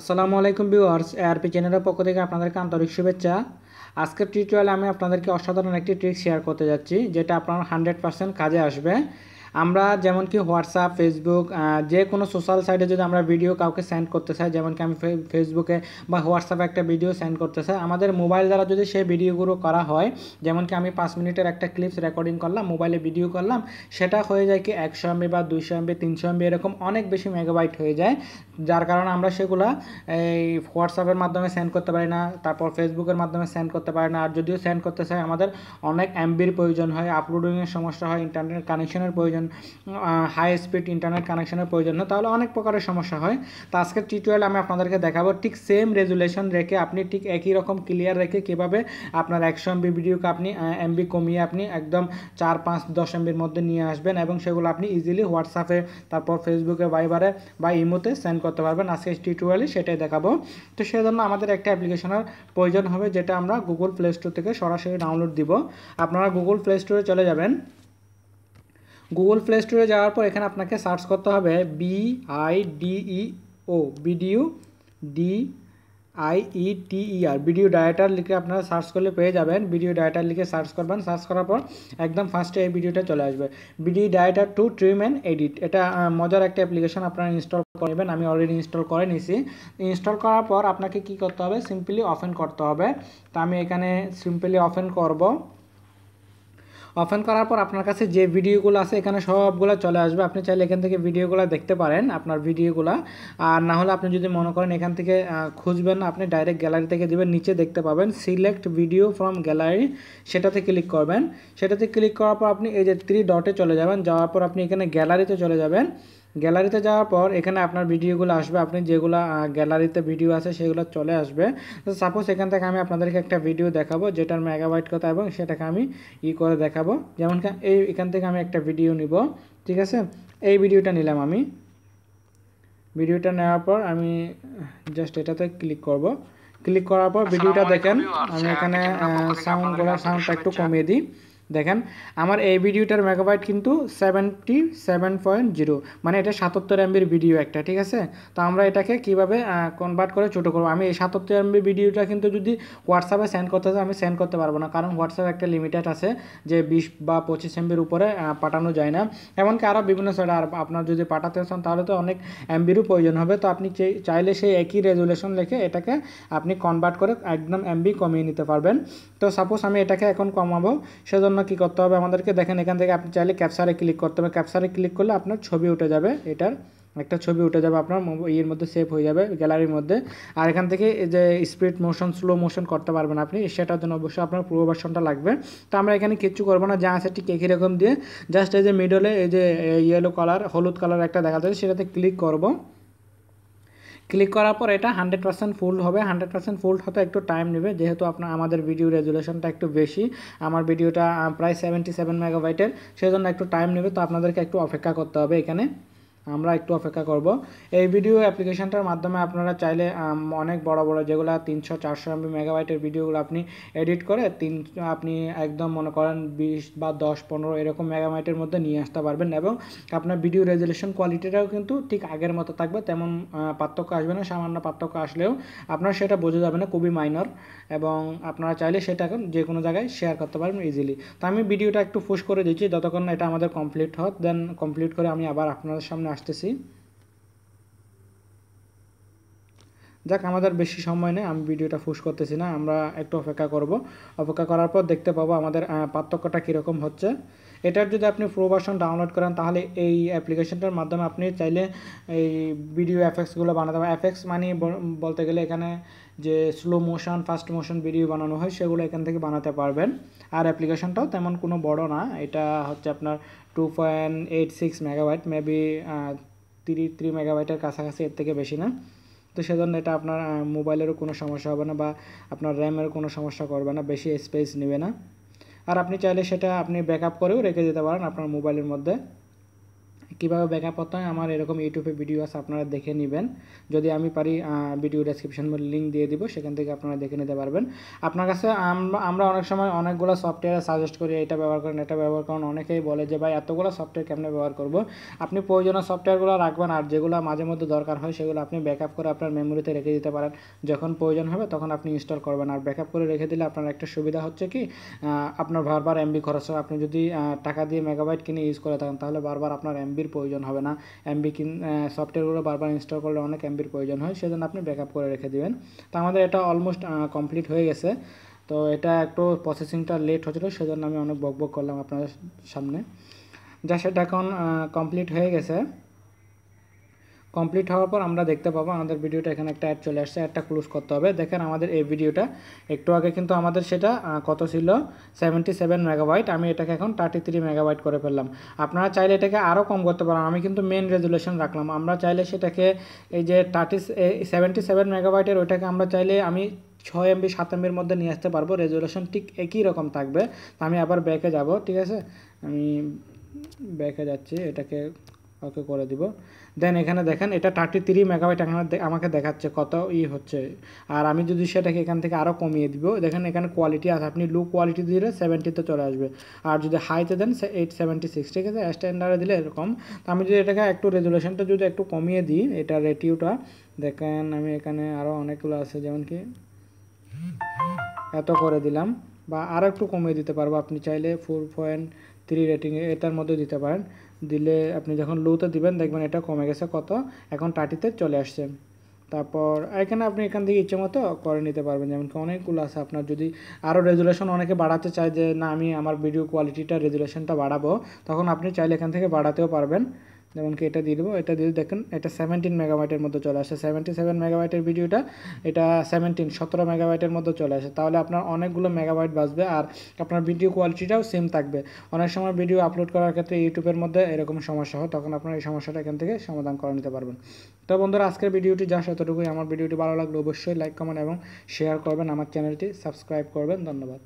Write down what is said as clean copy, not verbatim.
আসসালামু আলাইকুম viewers, ARP চ্যানেলের পক্ষ থেকে আপনাদেরকে আন্তরিক শুভেচ্ছা। আজকের টিউটোরিয়ালে আমি আপনাদেরকে অসাধারণ একটি ট্রিক শেয়ার করতে যাচ্ছি, যেটা আপনার 100% কাজে আসবে। আমরা যেমন কি হোয়াটসঅ্যাপ, ফেসবুক, যে কোনো সোশ্যাল সাইটে যদি আমরা ভিডিও কাউকে সেন্ড করতে চাই, যেমন কি আমি ফেসবুকে বা হোয়াটসঅ্যাপে একটা ভিডিও সেন্ড করতে চাই, আমাদের মোবাইল দ্বারা যদি সেই ভিডিওগুলো করা হয়, যেমন কি আমি 5 মিনিটের একটা ক্লিপস রেকর্ডিং করলাম, মোবাইলে ভিডিও করলাম, সেটা হয়ে যায় কি 100 এমবি বা 200 এমবি, 300 এমবি, এরকম অনেক বেশি মেগাবাইট হয়ে যায়। যার কারণে আমরা সেগুলা এই হোয়াটসঅ্যাপের মাধ্যমে সেন্ড করতে পারি না, তারপর ফেসবুকের মাধ্যমে সেন্ড করতে পারি না। আর যদিও সেন্ড করতে চাই, আমাদের অনেক এমবির প্রয়োজন হয়, আপলোডিংয়ের সমস্যা হয়, ইন্টারনেট কানেকশনের প্রয়োজন, হাই স্পিড ইন্টারনেট কানেকশনের প্রয়োজন হয়, তাহলে অনেক প্রকারের সমস্যা হয়। তো আজকের টিউটোরিয়ালে আমি আপনাদেরকে দেখাবো ঠিক সেম রেজুলেশন রেখে আপনি ঠিক একই রকম ক্লিয়ার রেখে কীভাবে আপনার 100 এমবি ভিডিওকে আপনি এমবি কমিয়ে আপনি একদম 4, 5, 10 এমবির মধ্যে নিয়ে আসবেন এবং সেগুলো আপনি ইজিলি হোয়াটসঅ্যাপে, তারপর ফেসবুকে, ভাইবারে বা ইমোতে সেন্ড করতে পারবেন। আজকে টিউটোরিয়ালে সেটাই দেখাবো। তো সেজন্য আমাদের একটা অ্যাপ্লিকেশনের প্রয়োজন হবে, যেটা আমরা গুগল প্লে স্টোর থেকে সরাসরি ডাউনলোড দিব। আপনারা গুগল প্লে স্টোরে চলে যাবেন। গুগল প্লে স্টোরে যাওয়ার পর এখানে আপনাকে সার্চ করতে হবে BIDEO, ভিডিও DIETER, ভিডিও ডায়েটার লিখে আপনারা সার্চ করলে পেয়ে যাবেন। ভিডিও ডায়েটার লিখে সার্চ করবেন, সার্চ করার পর একদম ফার্স্টে এই ভিডিওটা চলে আসবে, ভিডিও ডায়েটার টু ট্রিম অ্যান্ড এডিট। এটা মজার একটা অ্যাপ্লিকেশন, আপনারা ইনস্টল করে নেবেন। আমি অলরেডি ইনস্টল করে নিছি। ইনস্টল করার পর আপনাকে কি করতে হবে, সিম্পলি ওপেন করতে হবে। তো আমি এখানে সিম্পলি ওপেন করব। ওপেন করার পর আপনার কাছে যে ভিডিওগুলো আছে এখানে সবগুলো চলে আসবে। আপনি চাইলে এখান থেকে ভিডিওগুলো দেখতে পারেন, আপনার ভিডিওগুলো। আর না হলে আপনি যদি মনে করেন এখান থেকে খুঁজবেন না, আপনি ডাইরেক্ট গ্যালারি থেকে দিবেন, নিচে দেখতে পাবেন সিলেক্ট ভিডিও ফ্রম গ্যালারি, সেটাতে ক্লিক করবেন। সেটাতে ক্লিক করার পর আপনি এই যে 3 ডটে চলে যাবেন, যাওয়ার পর আপনি এখানে গ্যালারিতে চলে যাবেন। গ্যালারিতে যাওয়ার পর এখানে আপনার ভিডিওগুলো আসবে, আপনি যেগুলো গ্যালারিতে ভিডিও আছে সেগুলো চলে আসবে। তো সাপোজ এখান থেকে আমি আপনাদেরকে একটা ভিডিও দেখাবো যেটার মেগাবাইট কত এবং সেটাকে আমি করে দেখাবো। যেমন এখান থেকে আমি একটা ভিডিও নিব, ঠিক আছে। এই ভিডিওটা নিলাম আমি। ভিডিওটা নেওয়ার পর আমি জাস্ট এটাতে ক্লিক করব। ক্লিক করার পর ভিডিওটা দেখেন, আমি এখানে সাউন্ডটা একটু কমিয়ে দিই। দেখেন আমার এই ভিডিওটার মেগাবাইট কিন্তু 77.0, মানে এটা 77 এমবির ভিডিও একটা, ঠিক আছে। তো আমরা এটাকে কিভাবে কনভার্ট করে ছোটো করবো, আমি এই 77 এমবি ভিডিওটা কিন্তু যদি হোয়াটসঅ্যাপে সেন্ড করতে চাই আমি সেন্ড করতে পারবো না, কারণ হোয়াটসঅ্যাপে একটা লিমিটেড আছে যে 20 বা 25 এমবির উপরে পাঠানো যায় না। এমনকি আরও বিভিন্ন সাইড আর আপনার যদি পাঠাতে চান তাহলে তো অনেক এমবিরও প্রয়োজন হবে। তো আপনি চাইলে সেই একই রেজুলেশন রেখে এটাকে আপনি কনভার্ট করে একদম এমবি কমিয়ে নিতে পারবেন। তো সাপোজ আমি এটাকে এখন কমাবো, সেজন্য কি করতে হবে আমাদেরকে, দেখেন এখান থেকে আপনি চাইলে ক্যাপচারে ক্লিক করতে হবে। ক্যাপচারে ক্লিক করলে আপনার ছবি উঠে যাবে, এটার একটা ছবি উঠে যাবে আপনার ইয়ের মধ্যে, সেভ হয়ে যাবে গ্যালারির মধ্যে। আর এখান থেকে যে স্পিড মোশন, স্লো মোশন করতে পারবেন আপনি, সেটার জন্য অবশ্যই আপনার প্রো ভার্সনটা লাগবে। তো আমরা এখানে কিচ্ছু করবো না, যা আছে ঠিক একই রকম দিয়ে জাস্ট এই যে মিডলে এই যে ইয়েলো কালার, হলুদ কালার একটা দেখা যাচ্ছে, সেটাতে ক্লিক করব। ক্লিক করার পর এটা 100% ফুল হবে। 100% ফুল হতে একটু টাইম নেবে, যেহেতু আমাদের ভিডিও রেজুলেশনটা একটু বেশি, আমার ভিডিওটা প্রায় 77 মেগাবাইটের, সেজন্য একটু টাইম নেবে। তো আপনাদেরকে একটু অপেক্ষা করতে হবে, এখানে আমরা একটু অপেক্ষা করব। এই ভিডিও অ্যাপ্লিকেশনটার মাধ্যমে আপনারা চাইলে অনেক বড় বড় যেগুলো 300-400 এমবি মেগাবাইটের ভিডিওগুলো আপনি এডিট করে আপনি একদম মনে করেন 20 বা 10-15 এরকম মেগাবাইটের মধ্যে নিয়ে আসতে পারবেন, এবং আপনার ভিডিও রেজুলেশন কোয়ালিটিটাও কিন্তু ঠিক আগের মতো থাকবে, তেমন পার্থক্য আসবে না। সামান্য পার্থক্য আসলেও আপনার সেটা বোঝা যাবে না, খুবই মাইনর, এবং আপনারা চাইলে সেটা এখন যে কোনো জায়গায় শেয়ার করতে পারবেন ইজিলি। তো আমি ভিডিওটা একটু পুশ করে দিচ্ছি যতক্ষণ না এটা আমাদের কমপ্লিট হয়, দেন কমপ্লিট করে আমি আবার আপনাদের সামনে আসতেছি। যাক, আমাদের বেশি সময় নেই, আমি ভিডিওটা পুশ করতেছি না, আমরা একটু অপেক্ষা করব। অপেক্ষা করার পর দেখতে পাবো আমাদের পার্থক্যটা কীরকম হচ্ছে। এটার যদি আপনি প্রো ভার্সন ডাউনলোড করেন তাহলে এই অ্যাপ্লিকেশনটার মাধ্যমে আপনি চাইলে এই ভিডিও এফেক্টসগুলো বানাতে পারেন। এফেক্টস মানে বলতে গেলে এখানে যে slow motion, fast motion video বানানো হয় সেগুলো এখান থেকে বানাতে পারবেন। আর অ্যাপ্লিকেশনটাও তেমন কোনো বড় না, এটা হচ্ছে আপনার 2.86 মেগাবাইট, মেবি 3 মেগাবাইটের কাছাকাছি, এর থেকে বেশি না। তো সেজন্য এটা আপনার মোবাইলেরও কোনো সমস্যা হবে না, বা আপনার র্যামেরও কোনো সমস্যা করবে না, বেশি স্পেস নেবে না। আর আপনি চাইলে সেটা আপনি ব্যাকআপ করেও রেখে দিতে পারেন আপনার মোবাইলের মধ্যে। কীভাবে ব্যাকআপ করতে হয় আমার এরকম ইউটিউবে ভিডিও আছে, আপনারা দেখে নেবেন। যদি আমি পারি ভিডিও ডেসক্রিপশন লিঙ্ক দিয়ে দিব, সেখান থেকে আপনারা দেখে নিতে পারবেন। আপনার কাছে আমরা অনেক সময় অনেকগুলো সফটওয়্যার সাজেস্ট করি, এটা ব্যবহার করেন এটা ব্যবহার করেন। অনেকেই বলে যে ভাই এতগুলো সফটওয়্যার কেমনে ব্যবহার করব। আপনি প্রয়োজনীয় সফটওয়্যারগুলো রাখবেন, আর যেগুলো মাঝে মধ্যে দরকার হয় সেগুলো আপনি ব্যাকআপ করে আপনার মেমোরিতে রেখে দিতে পারেন। যখন প্রয়োজন হবে তখন আপনি ইনস্টল করবেন। আর ব্যাকআপ করে রেখে দিলে আপনার একটা সুবিধা হচ্ছে কি, আপনার বারবার এমবি খরচ হয়। আপনি যদি টাকা দিয়ে মেগাবাইট কিনে ইউজ করে থাকেন তাহলে বারবার আপনার এমবির প্রয়োজন হবে না। এমবি সফটওয়্যারগুলো বারবার ইনস্টল করলে অনেক এমবির প্রয়োজন হয়, সেজন্য আপনি ব্যাকআপ করে রেখে দিবেন। তো আমাদের এটা অলমোস্ট কমপ্লিট হয়ে গেছে। তো এটা একটু প্রসেসিংটা লেট হচ্ছিল, সেজন্য আমি অনেক বকবক করলাম আপনাদের সামনে। যা সেটা এখন কমপ্লিট হয়ে গেছে। কমপ্লিট হওয়ার পর আমরা দেখতে পাবো আমাদের ভিডিওটা এখানে একটা অ্যাড চলে আসছে, অ্যাডটা ক্লোজ করতে হবে। দেখেন আমাদের এই ভিডিওটা একটু আগে কিন্তু আমাদের সেটা কত ছিল 77 মেগাবাইট, আমি এটাকে এখন 33 মেগাবাইট করে ফেললাম। আপনারা চাইলে এটাকে আরও কম করতে পারেন, আমি কিন্তু মেন রেজুলেশন রাখলাম। আমরা চাইলে সেটাকে এই যে 77 মেগাবাইটের ওইটাকে আমরা চাইলে আমি 6 এমবি 7 এমবির মধ্যে নিয়ে আসতে পারবো, রেজুলেশন ঠিক একই রকম থাকবে। আমি আবার ব্যাকে যাব, ঠিক আছে, আমি ব্যাকে যাচ্ছি, এটাকে ওকে করে দিব। দেন এখানে দেখেন এটা 33 মেগাবাইট আমাকে দেখাচ্ছে কত হচ্ছে। আর আমি যদি সেটাকে এখান থেকে আরও কমিয়ে দিব, দেখেন এখানে কোয়ালিটি আছে, আপনি লো কোয়ালিটি দিলে 70তে চলে আসবে। আর যদি হাইতে দেন 876, ঠিক আছে, স্ট্যান্ডার্ডে দিলে এরকম। তো আমি যদি এটাকে একটু রেজুলেশনটা যদি একটু কমিয়ে দিই, এটা রেটিউটা দেখেন, আমি এখানে আরও অনেকগুলো আছে, যেমন কি এত করে দিলাম, বা আরও একটু কমিয়ে দিতে পারবো। আপনি চাইলে 4.3 রেটিংয়ে এটার মধ্যে দিতে পারেন। দিলে আপনি যখন লোতে দিবেন দেখবেন এটা কমে গেছে কত, এখন 30তে চলে আসছে। তারপর এখানে আপনি এখান থেকে ইচ্ছে মতো করে নিতে পারবেন, যেমন কি অনেকগুলো আছে। আপনার যদি আরও রেজুলেশন অনেকে বাড়াতে চায় যে না আমি আমার ভিডিও কোয়ালিটিটা রেজুলেশনটা বাড়াবো, তখন আপনি চাইলে এখান থেকে বাড়াতেও পারবেন। যেমন কি এটা দিয়ে দেবো, এটা দিয়ে দেখেন এটা 17 মেগাবাইটের মধ্যে চলে আসে। 77 মেগাবাইটের ভিডিওটা এটা 17 মেগাবাইটের মধ্যে চলে আসে। তাহলে আপনার অনেকগুলো মেগাবাইট বাঁচবে, আর আপনার ভিডিও কোয়ালিটিটাও সেম থাকবে। অনেক সময় ভিডিও আপলোড করার ক্ষেত্রে ইউটিউবের মধ্যে এরকম সমস্যা হয়, তখন আপনার এই সমস্যাটা এখান থেকে সমাধান করে নিতে পারবেন। তো বন্ধুরা, আজকের ভিডিওটি যা এতটুকুই। আমার ভিডিওটি ভালো লাগলে অবশ্যই লাইক কমেন্ট এবং শেয়ার করবেন, আমার চ্যানেলটি সাবস্ক্রাইব করবেন। ধন্যবাদ।